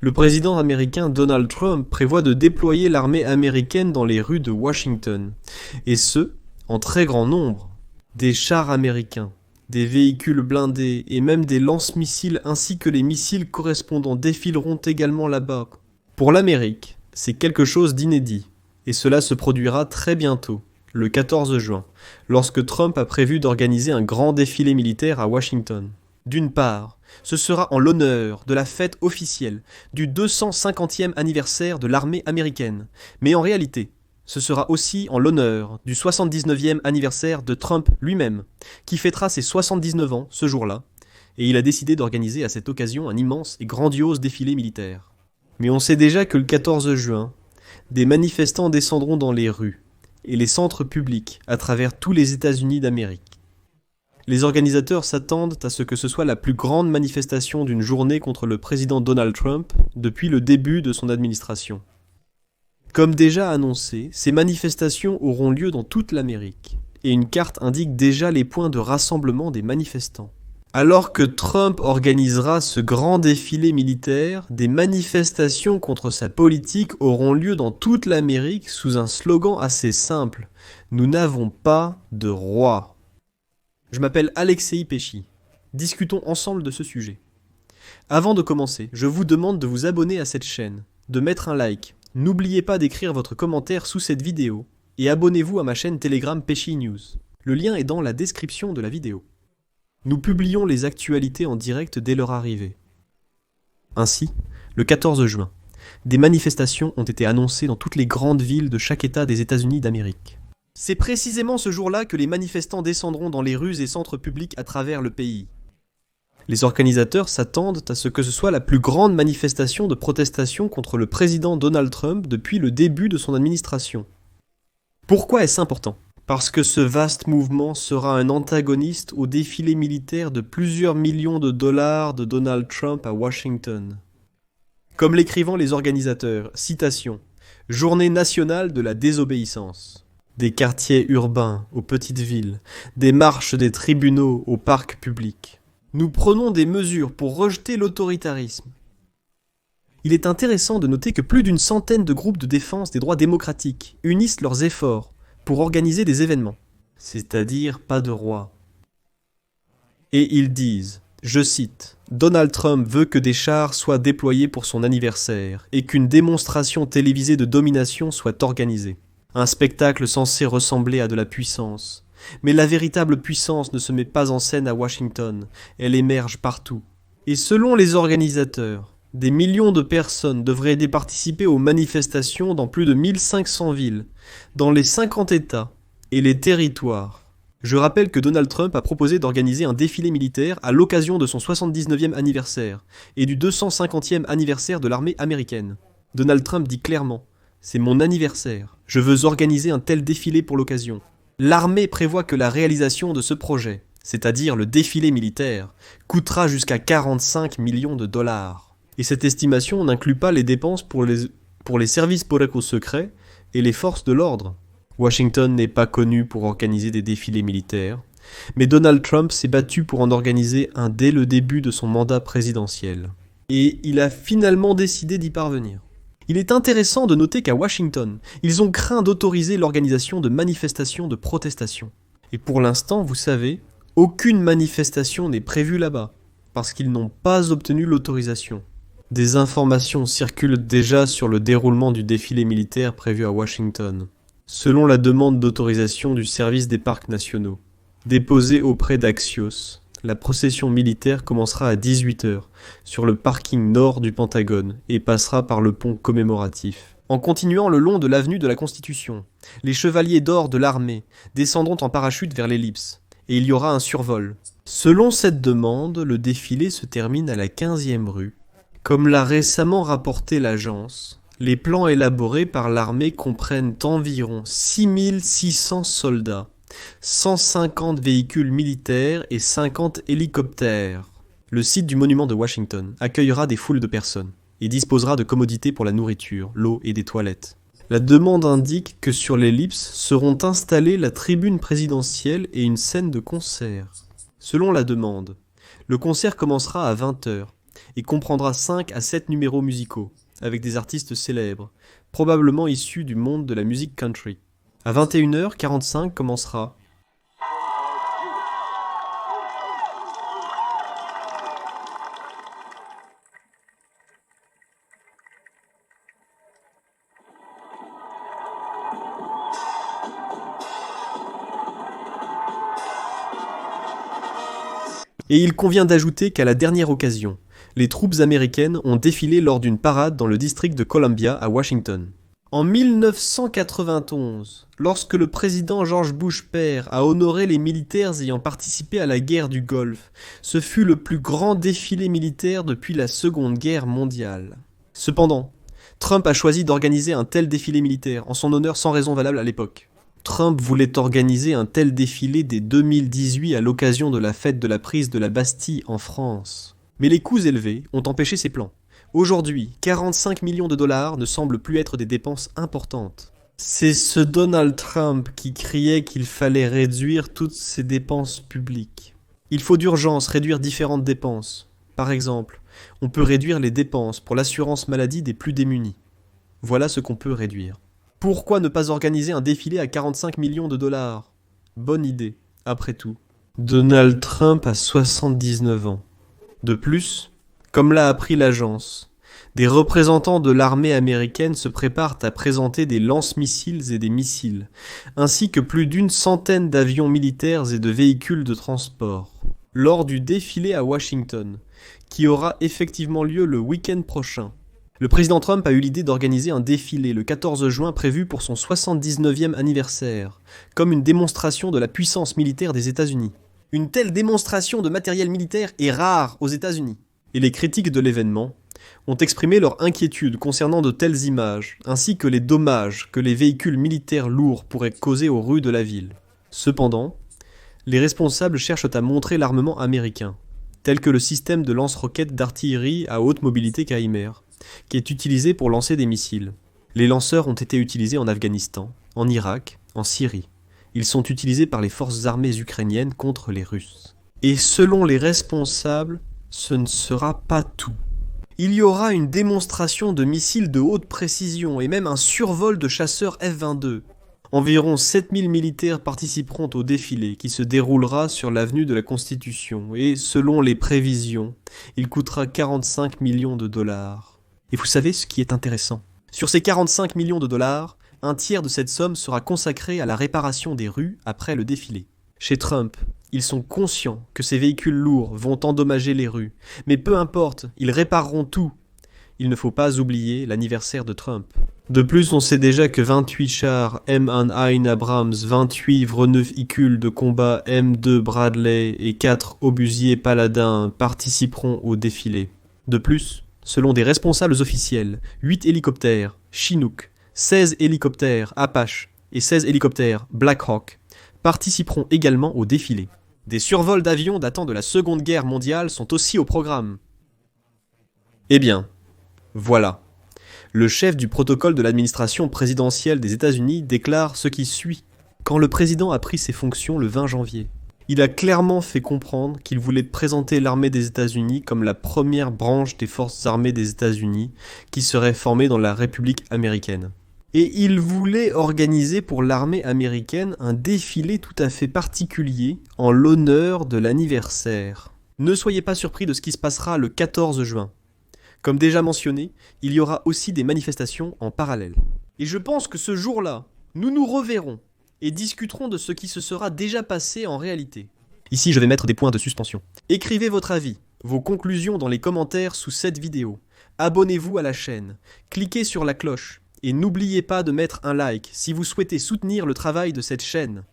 Le président américain Donald Trump prévoit de déployer l'armée américaine dans les rues de Washington, et ce, en très grand nombre. Des chars américains, des véhicules blindés et même des lance-missiles ainsi que les missiles correspondants défileront également là-bas. Pour l'Amérique, c'est quelque chose d'inédit, et cela se produira très bientôt, le 14 juin, lorsque Trump a prévu d'organiser un grand défilé militaire à Washington. D'une part, ce sera en l'honneur de la fête officielle du 250e anniversaire de l'armée américaine, mais en réalité, ce sera aussi en l'honneur du 79e anniversaire de Trump lui-même, qui fêtera ses 79 ans ce jour-là, et il a décidé d'organiser à cette occasion un immense et grandiose défilé militaire. Mais on sait déjà que le 14 juin, des manifestants descendront dans les rues et les centres publics à travers tous les États-Unis d'Amérique. Les organisateurs s'attendent à ce que ce soit la plus grande manifestation d'une journée contre le président Donald Trump depuis le début de son administration. Comme déjà annoncé, ces manifestations auront lieu dans toute l'Amérique, et une carte indique déjà les points de rassemblement des manifestants. Alors que Trump organisera ce grand défilé militaire, des manifestations contre sa politique auront lieu dans toute l'Amérique sous un slogan assez simple : Nous n'avons pas de roi. Je m'appelle Alexei Pesci. Discutons ensemble de ce sujet. Avant de commencer, je vous demande de vous abonner à cette chaîne, de mettre un like. N'oubliez pas d'écrire votre commentaire sous cette vidéo et abonnez-vous à ma chaîne Telegram Pesci News. Le lien est dans la description de la vidéo. Nous publions les actualités en direct dès leur arrivée. Ainsi, le 14 juin, des manifestations ont été annoncées dans toutes les grandes villes de chaque État des États-Unis d'Amérique. C'est précisément ce jour-là que les manifestants descendront dans les rues et centres publics à travers le pays. Les organisateurs s'attendent à ce que ce soit la plus grande manifestation de protestation contre le président Donald Trump depuis le début de son administration. Pourquoi est-ce important ? Parce que ce vaste mouvement sera un antagoniste au défilé militaire de plusieurs millions de dollars de Donald Trump à Washington. Comme l'écrivent les organisateurs, citation, « Journée nationale de la désobéissance ». Des quartiers urbains aux petites villes, des marches des tribunaux aux parcs publics. Nous prenons des mesures pour rejeter l'autoritarisme. Il est intéressant de noter que plus d'une centaine de groupes de défense des droits démocratiques unissent leurs efforts pour organiser des événements, c'est-à-dire pas de roi. Et ils disent, je cite, « Donald Trump veut que des chars soient déployés pour son anniversaire et qu'une démonstration télévisée de domination soit organisée. Un spectacle censé ressembler à de la puissance. Mais la véritable puissance ne se met pas en scène à Washington, elle émerge partout. Et selon les organisateurs, des millions de personnes devraient y participer aux manifestations dans plus de 1500 villes, dans les 50 États et les territoires. Je rappelle que Donald Trump a proposé d'organiser un défilé militaire à l'occasion de son 79e anniversaire et du 250e anniversaire de l'armée américaine. Donald Trump dit clairement « C'est mon anniversaire, je veux organiser un tel défilé pour l'occasion ». L'armée prévoit que la réalisation de ce projet, c'est-à-dire le défilé militaire, coûtera jusqu'à 45 millions de dollars. Et cette estimation n'inclut pas les dépenses pour les services secrets et les forces de l'ordre. Washington n'est pas connu pour organiser des défilés militaires, mais Donald Trump s'est battu pour en organiser un dès le début de son mandat présidentiel. Et il a finalement décidé d'y parvenir. Il est intéressant de noter qu'à Washington, ils ont craint d'autoriser l'organisation de manifestations de protestation. Et pour l'instant, vous savez, aucune manifestation n'est prévue là-bas, parce qu'ils n'ont pas obtenu l'autorisation. Des informations circulent déjà sur le déroulement du défilé militaire prévu à Washington, selon la demande d'autorisation du service des parcs nationaux, déposée auprès d'Axios. La procession militaire commencera à 18h sur le parking nord du Pentagone et passera par le pont commémoratif. En continuant le long de l'avenue de la Constitution, les chevaliers d'or de l'armée descendront en parachute vers l'ellipse et il y aura un survol. Selon cette demande, le défilé se termine à la 15e rue. Comme l'a récemment rapporté l'agence, les plans élaborés par l'armée comprennent environ 6600 soldats, 150 véhicules militaires et 50 hélicoptères. Le site du monument de Washington accueillera des foules de personnes et disposera de commodités pour la nourriture, l'eau et des toilettes. La demande indique que sur l'ellipse seront installées la tribune présidentielle et une scène de concert. Selon la demande, le concert commencera à 20h et comprendra 5 à 7 numéros musicaux, avec des artistes célèbres, probablement issus du monde de la musique country. À 21h45 commencera Et il convient d'ajouter qu'à la dernière occasion, les troupes américaines ont défilé lors d'une parade dans le district de Columbia à Washington. En 1991, lorsque le président George Bush père a honoré les militaires ayant participé à la guerre du Golfe, ce fut le plus grand défilé militaire depuis la Seconde Guerre mondiale. Cependant, Trump a choisi d'organiser un tel défilé militaire en son honneur sans raison valable à l'époque. Trump voulait organiser un tel défilé dès 2018 à l'occasion de la fête de la prise de la Bastille en France. Mais les coûts élevés ont empêché ces plans. Aujourd'hui, 45 millions de dollars ne semblent plus être des dépenses importantes. C'est ce Donald Trump qui criait qu'il fallait réduire toutes ces dépenses publiques. Il faut d'urgence réduire différentes dépenses. Par exemple, on peut réduire les dépenses pour l'assurance maladie des plus démunis. Voilà ce qu'on peut réduire. Pourquoi ne pas organiser un défilé à 45 millions de dollars ? Bonne idée, après tout. Donald Trump a 79 ans. De plus, comme l'a appris l'agence, des représentants de l'armée américaine se préparent à présenter des lance-missiles et des missiles, ainsi que plus d'une centaine d'avions militaires et de véhicules de transport, lors du défilé à Washington, qui aura effectivement lieu le week-end prochain. Le président Trump a eu l'idée d'organiser un défilé le 14 juin prévu pour son 79e anniversaire, comme une démonstration de la puissance militaire des États-Unis. Une telle démonstration de matériel militaire est rare aux États-Unis. Et les critiques de l'événement ont exprimé leur inquiétude concernant de telles images, ainsi que les dommages que les véhicules militaires lourds pourraient causer aux rues de la ville. Cependant, les responsables cherchent à montrer l'armement américain, tel que le système de lance-roquettes d'artillerie à haute mobilité KMR, qui est utilisé pour lancer des missiles. Les lanceurs ont été utilisés en Afghanistan, en Irak, en Syrie. Ils sont utilisés par les forces armées ukrainiennes contre les Russes. Et selon les responsables, ce ne sera pas tout. Il y aura une démonstration de missiles de haute précision et même un survol de chasseurs F-22. Environ 7000 militaires participeront au défilé qui se déroulera sur l'avenue de la Constitution et, selon les prévisions, il coûtera 45 millions de dollars. Et vous savez ce qui est intéressant ? Sur ces 45 millions de dollars, un tiers de cette somme sera consacré à la réparation des rues après le défilé. Chez Trump, ils sont conscients que ces véhicules lourds vont endommager les rues, mais peu importe, ils répareront tout. Il ne faut pas oublier l'anniversaire de Trump. De plus, on sait déjà que 28 chars M1 Abrams, 28 véhicules de combat M2 Bradley et 4 obusiers Paladin participeront au défilé. De plus, selon des responsables officiels, 8 hélicoptères Chinook, 16 hélicoptères Apache et 16 hélicoptères Black Hawk participeront également au défilé. Des survols d'avions datant de la Seconde Guerre mondiale sont aussi au programme. Eh bien, voilà. Le chef du protocole de l'administration présidentielle des États-Unis déclare ce qui suit. Quand le président a pris ses fonctions le 20 janvier, il a clairement fait comprendre qu'il voulait présenter l'armée des États-Unis comme la première branche des forces armées des États-Unis qui serait formée dans la République américaine. Et il voulait organiser pour l'armée américaine un défilé tout à fait particulier en l'honneur de l'anniversaire. Ne soyez pas surpris de ce qui se passera le 14 juin. Comme déjà mentionné, il y aura aussi des manifestations en parallèle. Et je pense que ce jour-là, nous nous reverrons et discuterons de ce qui se sera déjà passé en réalité. Ici, je vais mettre des points de suspension. Écrivez votre avis, vos conclusions dans les commentaires sous cette vidéo. Abonnez-vous à la chaîne, cliquez sur la cloche et n'oubliez pas de mettre un like si vous souhaitez soutenir le travail de cette chaîne.